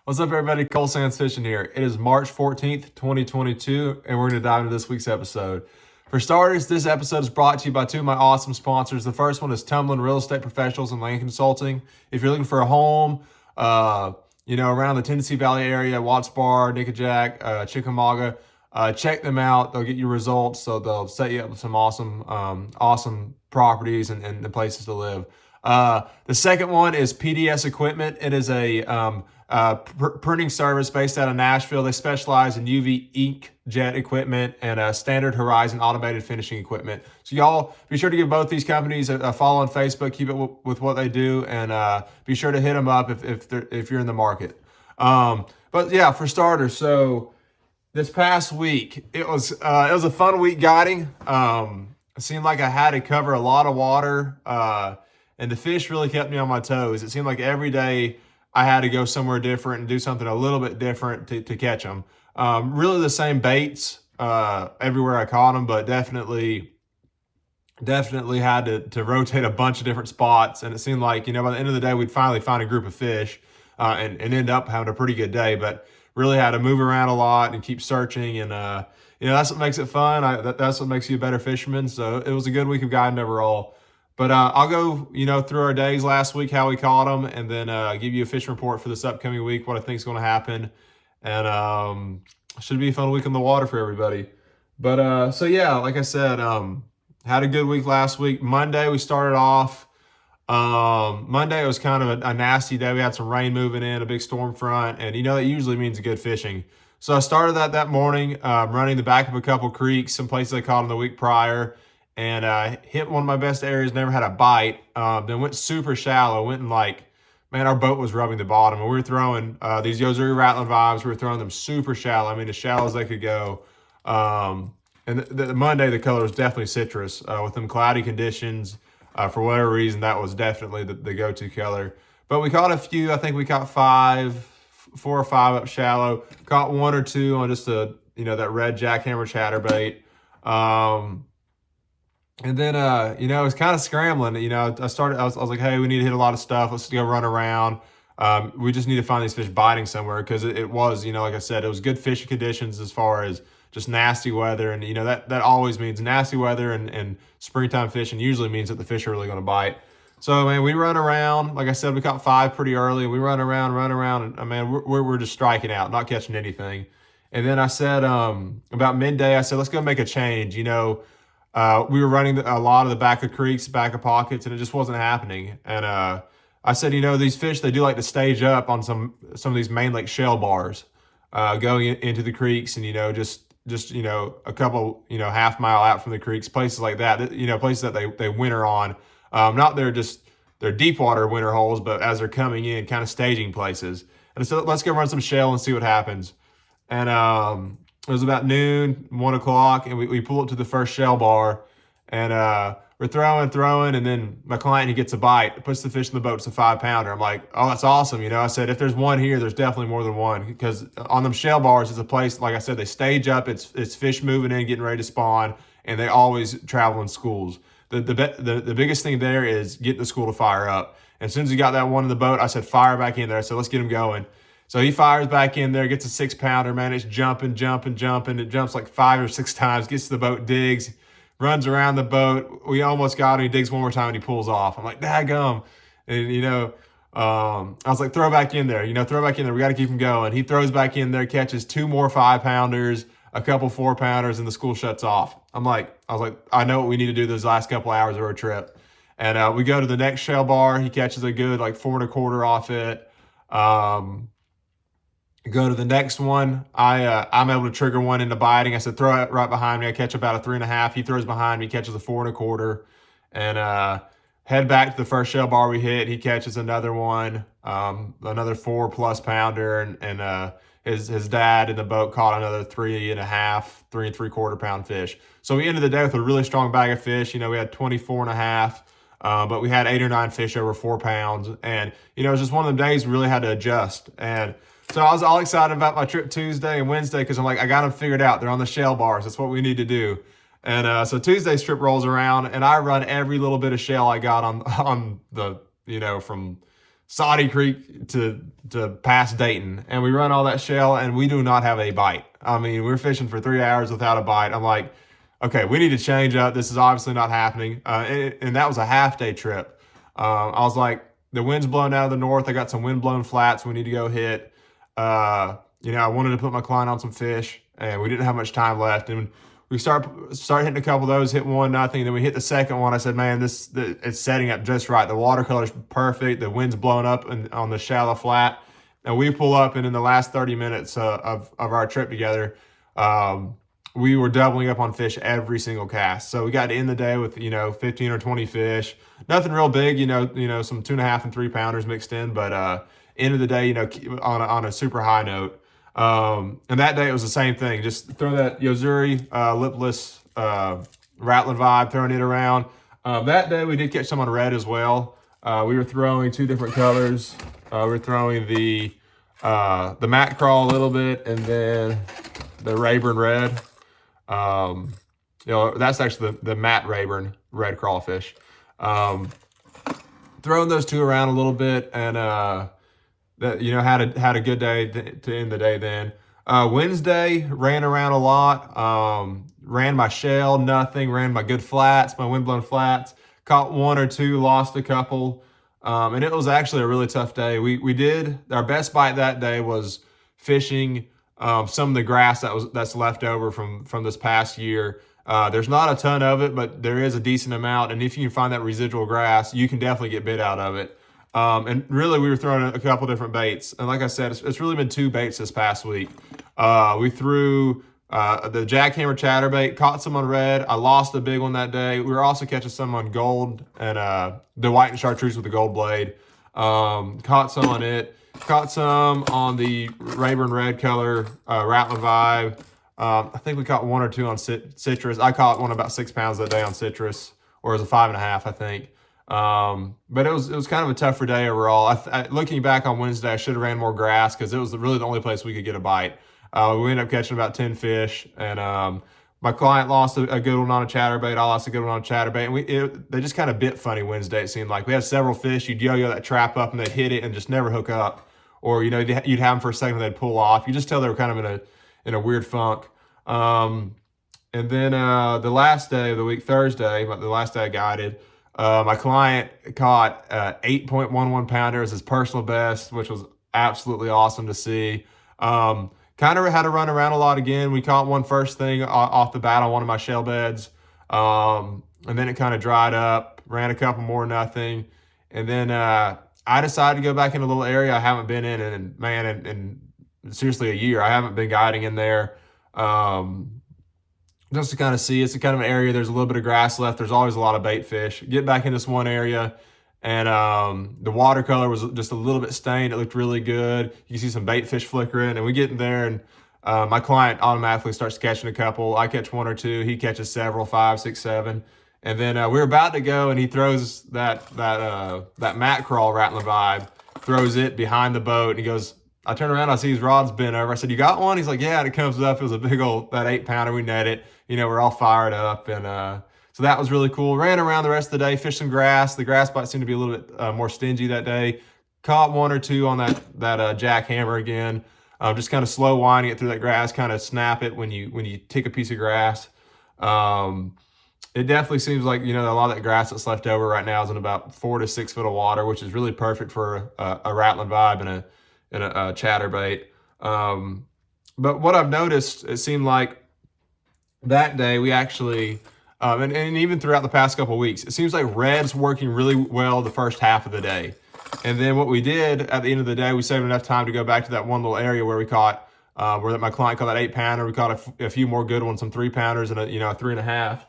What's up, everybody? Cole Sands Fishing here. It is March 14th, 2022, and we're going to dive into this week's episode. For starters, this episode is brought to you by two of my awesome sponsors. The first one is Tumbling Real Estate Professionals and Land Consulting. If you're looking for a home, around the Tennessee Valley area, Watts Bar, Nickajack, Chickamauga, check them out. They'll get you results, so they'll set you up with some awesome properties and the places to live. The second one is PDS Equipment. It is a printing service based out of Nashville. They specialize in UV inkjet equipment and standard horizon automated finishing equipment. So y'all be sure to give both these companies a follow on Facebook. Keep it with what they do, and be sure to hit them up if you're in the market. But yeah, for starters, so this past week it was a fun week guiding. It seemed like I had to cover a lot of water, and the fish really kept me on my toes. It seemed like every day I had to go somewhere different and do something a little bit different to catch them. Really the same baits everywhere I caught them, but definitely had to rotate a bunch of different spots. And it seemed like, by the end of the day, we'd finally find a group of fish and end up having a pretty good day. But really had to move around a lot and keep searching. And, that's what makes it fun. That's what makes you a better fisherman. So it was a good week of guiding overall. But I'll go, through our days last week, how we caught them, and then give you a fishing report for this upcoming week, what I think is going to happen. And should be a fun week on the water for everybody. But so yeah, like I said, had a good week last week. Monday we started off. Monday it was kind of a nasty day. We had some rain moving in, a big storm front, and that usually means good fishing. So I started that morning, running the back of a couple creeks, some places I caught them the week prior. And hit one of my best areas, never had a bite. Then went super shallow, went and our boat was rubbing the bottom. And we were throwing these Yozuri Rattling vibes. We were throwing them super shallow. I mean, as shallow as they could go. And the Monday, the color was definitely citrus. With them cloudy conditions, for whatever reason, that was definitely the go-to color. But we caught a few. I think we caught 4 or 5 up shallow. Caught 1 or 2 on just that red jackhammer chatterbait. And then, it was kind of scrambling. I was like, hey, we need to hit a lot of stuff. Let's go run around. We just need to find these fish biting somewhere because it was, like I said, it was good fishing conditions as far as just nasty weather. And, that always means nasty weather and springtime fishing usually means that the fish are really going to bite. So, man, we run around. Like I said, we caught 5 pretty early. We run around. And, we're just striking out, not catching anything. And then I said, about midday, I said, let's go make a change, we were running a lot of the back of creeks, back of pockets, and it just wasn't happening. And I said, these fish, they do like to stage up on some of these main lake shell bars going into the creeks and, just a couple, half mile out from the creeks, places like that, places that they winter on. Not their deep water winter holes, but as they're coming in, kind of staging places. And so let's go run some shell and see what happens. And it was about noon, 1 o'clock, and we pull up to the first shell bar, and we're throwing, and then my client, he gets a bite, puts the fish in the boat. It's a 5-pounder. I'm like, oh, that's awesome. I said, if there's one here, there's definitely more than one, because on them shell bars, it's a place, like I said, they stage up. It's fish moving in, getting ready to spawn, and they always travel in schools. The biggest thing there is getting the school to fire up. And as soon as he got that one in the boat, I said, fire back in there. So let's get him going. So he fires back in there, gets a 6-pounder, man. It's jumping. It jumps like 5 or 6 times, gets to the boat, digs, runs around the boat. We almost got him. He digs one more time and he pulls off. I'm like, daggum. And, I was like, throw back in there. Throw back in there. We got to keep him going. He throws back in there, catches 2 more 5-pounders, a couple 4-pounders, and the school shuts off. I was like, I know what we need to do those last couple hours of our trip. And we go to the next shell bar. He catches a good 4 1/4 off it. Go to the next one. I'm able to trigger one into biting. I said, throw it right behind me. I catch about a 3 1/2. He throws behind me, catches a 4 1/4, and head back to the first shell bar we hit. He catches another one, another 4+ pounder, and his dad in the boat caught another 3 1/2, 3 3/4 pound fish. So we ended the day with a really strong bag of fish. We had 24 1/2. But we had 8 or 9 fish over 4 pounds, and it was just one of them days we really had to adjust. And so I was all excited about my trip Tuesday and Wednesday because I'm like, I got them figured out. They're on the shell bars. That's what we need to do. And so Tuesday's trip rolls around, and I run every little bit of shell I got on the from Saudi Creek to past Dayton, and we run all that shell, and we do not have a bite. I mean, we're fishing for 3 hours without a bite. I'm like, okay, we need to change up. This is obviously not happening. And that was a half-day trip. I was like, the wind's blowing out of the north. I got some wind-blown flats we need to go hit. I wanted to put my client on some fish, and we didn't have much time left. And we start hitting a couple of those, hit 1-0. Then we hit the second one. I said, man, it's setting up just right. The watercolor's perfect. The wind's blowing up on the shallow flat. And we pull up, and in the last 30 minutes of our trip together, we were doubling up on fish every single cast. So we got to end the day with, 15 or 20 fish. Nothing real big, some 2.5 and 3 pounders mixed in. But end of the day, on a super high note. And that day it was the same thing. Just throw that Yozuri lipless rattling vibe, throwing it around. That day we did catch some on red as well. We were throwing 2 different colors. We were throwing the matte crawl a little bit, and then the Rayburn red. That's actually the matte Rayburn red crawfish. Throwing those 2 around a little bit, and had a good day to end the day then. Wednesday, ran around a lot. Ran my shell, nothing. Ran my good flats, my windblown flats. Caught 1 or 2, lost a couple. And it was actually a really tough day. We did, our best bite that day was fishing some of the grass that's left over from this past year. There's not a ton of it, but there is a decent amount. And if you can find that residual grass, you can definitely get bit out of it. And really, we were throwing a couple different baits. And like I said, it's really been 2 baits this past week. We threw the jackhammer chatterbait, caught some on red. I lost a big one that day. We were also catching some on gold and the white and chartreuse with the gold blade. Caught some on it. Caught some on the Rayburn red color rattling vibe. I think we caught 1 or 2 on citrus. I caught one about 6 pounds that day on citrus, or it was a 5.5, I think. But it was kind of a tougher day overall. Looking back on Wednesday, I should have ran more grass because it was really the only place we could get a bite. We ended up catching about 10 fish, and my client lost a good one on a chatterbait. I lost a good one on a chatterbait, and they just kind of bit funny Wednesday. It seemed like we had several fish. You'd yo-yo that trap up, and they'd hit it and just never hook up, or you'd have them for a second, and they'd pull off. You just tell they were kind of in a weird funk. And then the last day of the week, Thursday, the last day I guided. My client caught 8.11 pounder. It was his personal best, which was absolutely awesome to see. Kind of had to run around a lot again. We caught one first thing off the bat on one of my shell beds. And then it kind of dried up, ran a couple more, nothing. And then I decided to go back in a little area I haven't been in, and man, in seriously a year. I haven't been guiding in there. Just to kind of see, it's a kind of an area, there's a little bit of grass left. There's always a lot of bait fish. Get back in this one area, and the watercolor was just a little bit stained. It looked really good. You can see some bait fish flickering, and we get in there, and my client automatically starts catching a couple. I catch 1 or 2. He catches several, 5, 6, 7. And then we're about to go, and he throws that mat crawl rattling vibe, throws it behind the boat, and he goes, I turn around, I see his rod's bent over. I said, you got one? He's like, yeah. And it comes up. It was a big old, that 8 pounder. We net it. We're all fired up. And so that was really cool. Ran around the rest of the day, fished some grass. The grass bite seemed to be a little bit more stingy that day. Caught 1 or 2 on that jackhammer again. Just kind of slow winding it through that grass, kind of snap it when you take a piece of grass. It definitely seems like, a lot of that grass that's left over right now is in about 4 to 6 foot of water, which is really perfect for a rattling vibe and a chatterbait. But what I've noticed, it seemed like that day we actually, and even throughout the past couple of weeks, it seems like red's working really well the first half of the day. And then what we did at the end of the day, we saved enough time to go back to that one little area where we caught, where my client caught that 8 pounder. We caught a few more good ones, some 3 pounders and a 3.5.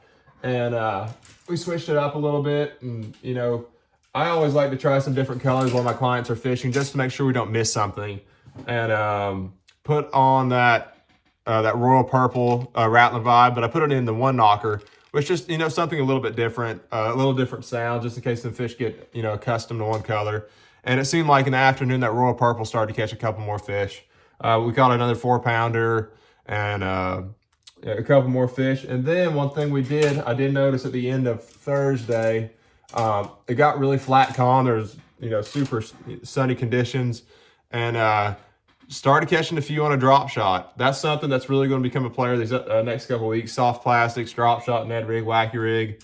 And we switched it up a little bit, and I always like to try some different colors while my clients are fishing, just to make sure we don't miss something. And put on that royal purple rattling vibe, but I put it in the 1 knocker, which just something a little bit different, a little different sound, just in case the fish get accustomed to one color. And it seemed like in the afternoon that royal purple started to catch a couple more fish. We caught another 4 pounder and a couple more fish. And then one thing I did notice at the end of Thursday, it got really flat calm. There's super sunny conditions, and started catching a few on a drop shot. That's something that's really going to become a player these next couple of weeks. Soft plastics, drop shot, Ned rig, wacky rig,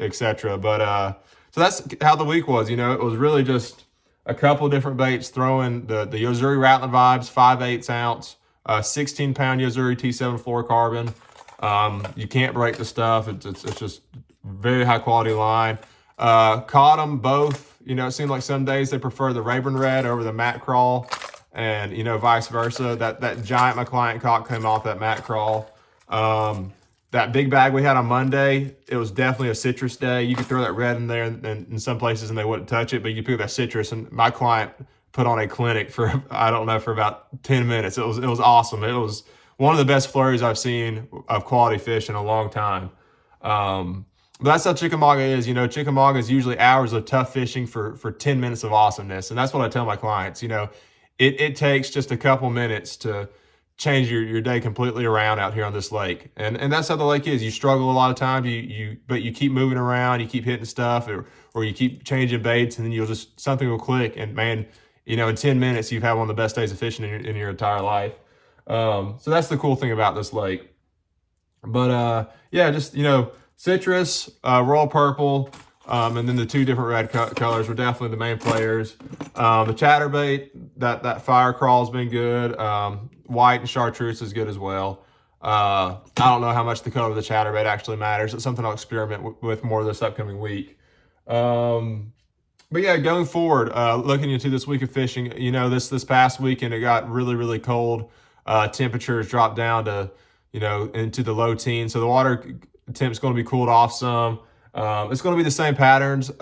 etc. But so that's how the week was. It was really just a couple of different baits, throwing the Yozuri Rattling Vibes 5/8 ounce, 16-pound Yozuri T7 fluorocarbon. You can't break the stuff. It's just very high quality line. Caught them both. It seemed like some days they prefer the Rayburn Red over the Matt Crawl, and vice versa. That giant my client caught came off that Matt Crawl. That big bag we had on Monday, it was definitely a citrus day. You could throw that red in there and in some places and they wouldn't touch it, but you pick that citrus, and my client put on a clinic for for about 10 minutes. It was awesome. It was one of the best flurries I've seen of quality fish in a long time. But that's how Chickamauga is. Chickamauga is usually hours of tough fishing for 10 minutes of awesomeness. And that's what I tell my clients. It takes just a couple minutes to change your day completely around out here on this lake. And that's how the lake is. You struggle a lot of times, but you keep moving around, you keep hitting stuff, or you keep changing baits, and then something will click. And man, in 10 minutes, you've had one of the best days of fishing in your entire life. So that's the cool thing about this lake. But yeah, just, citrus, royal purple, and then the two different red colors were definitely the main players. The chatterbait, that fire crawl has been good. White and chartreuse is good as well. I don't know how much the color of the chatterbait actually matters. It's something I'll experiment with more this upcoming week. But yeah, going forward, looking into this week of fishing, this past weekend it got really, really cold. Temperatures dropped down to, into the low teens. So the water temp's going to be cooled off some. It's going to be the same patterns.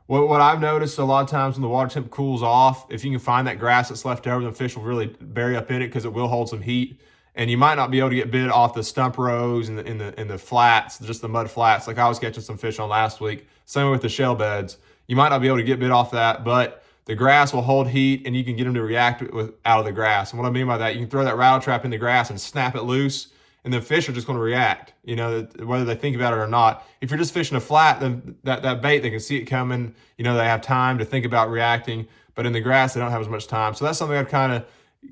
What I've noticed a lot of times when the water temp cools off, if you can find that grass that's left over, the fish will really bury up in it because it will hold some heat. And you might not be able to get bit off the stump rows and in the flats, just the mud flats. Like I was catching some fish on last week. Same with the shell beds. You might not be able to get bit off that, but the grass will hold heat and you can get them to react out of the grass. And what I mean by that, you can throw that rattle trap in the grass and snap it loose, and the fish are just going to react, whether they think about it or not. If you're just fishing a flat, then that bait, they can see it coming. They have time to think about reacting. But in the grass, they don't have as much time. So that's something I'd kind of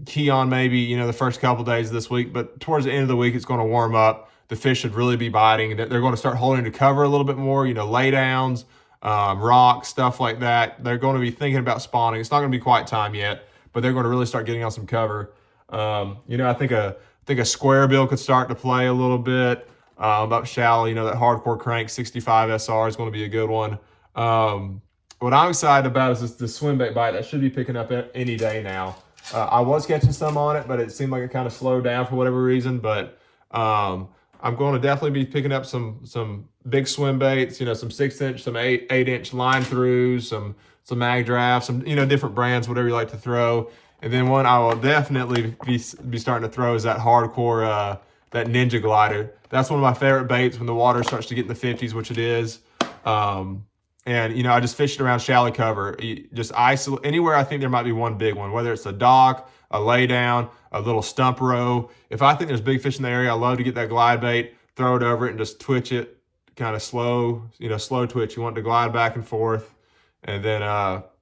key on maybe, the first couple of days of this week. But towards the end of the week, it's going to warm up. The fish should really be biting. They're going to start holding to cover a little bit more, lay downs, rocks, stuff like that. They're going to be thinking about spawning. It's not going to be quite time yet, but they're going to really start getting on some cover. I think a square bill could start to play a little bit up shallow. That hardcore crank 65 SR is going to be a good one. What I'm excited about is the swim bait bite that should be picking up any day now. I was catching some on it, but it seemed like it kind of slowed down for whatever reason. But I'm going to definitely be picking up some big swim baits. Some 6-inch, some 8-inch line throughs, some mag drafts, some different brands, whatever you like to throw. And then one I will definitely be starting to throw is that hardcore, that Ninja Glider. That's one of my favorite baits when the water starts to get in the 50s, which it is. And I just fished around shallow cover. Just isolate anywhere I think there might be one big one, whether it's a dock, a lay down, a little stump row. If I think there's big fish in the area, I love to get that glide bait, throw it over it, and just twitch it, kind of slow, slow twitch. You want it to glide back and forth. And then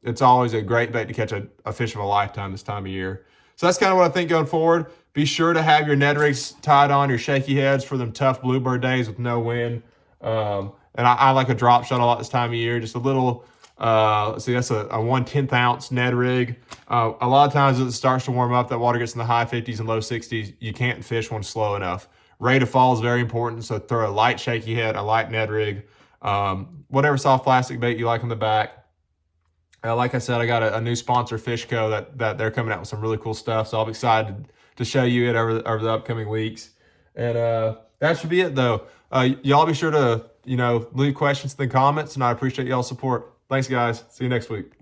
it's always a great bait to catch a fish of a lifetime this time of year. So that's kind of what I think going forward. Be sure to have your Ned rigs tied on, your shaky heads for them tough bluebird days with no wind. And I like a drop shot a lot this time of year. Just a little, let's see, that's a 1/10 ounce Ned rig. A lot of times as it starts to warm up, that water gets in the high 50s and low 60s, you can't fish one slow enough. Rate of fall is very important, so throw a light shaky head, a light Ned rig, whatever soft plastic bait you like on the back. Like I said, I got a new sponsor, Fishco, that they're coming out with some really cool stuff. So I'll be excited to show you it over the upcoming weeks. And that should be it, though. Y'all be sure to leave questions in the comments, and I appreciate y'all's support. Thanks, guys. See you next week.